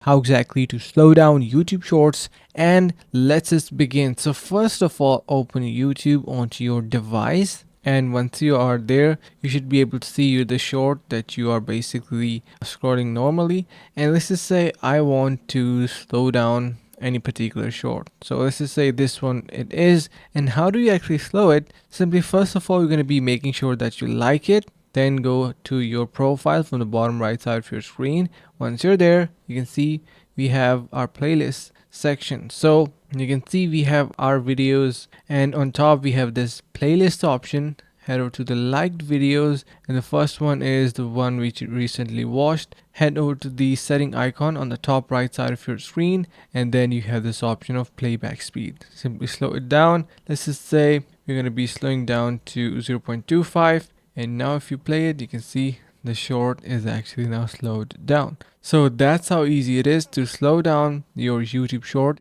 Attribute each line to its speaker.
Speaker 1: how exactly to slow down YouTube Shorts, and let's just begin. So first of all, open YouTube onto your device, and once you are there, you should be able to see the short that you are basically scrolling normally. And let's just say I want to slow down any particular short. So let's just say this one it is. And how do you actually slow it? Simply, first of all, you're going to be making sure that you like it. Then go to your profile from the bottom right side of your screen. Once you're there, you can see we have our playlist section. So you can see we have our videos, and on top we have this playlist option. Head over to the liked videos, and the first one is the one which you recently watched. Head over to the setting icon on the top right side of your screen, and then you have this option of playback speed. Simply slow it down. Let's just say we're going to be slowing down to 0.25, and now if you play it, you can see the short is actually now slowed down. So that's how easy it is to slow down your YouTube short.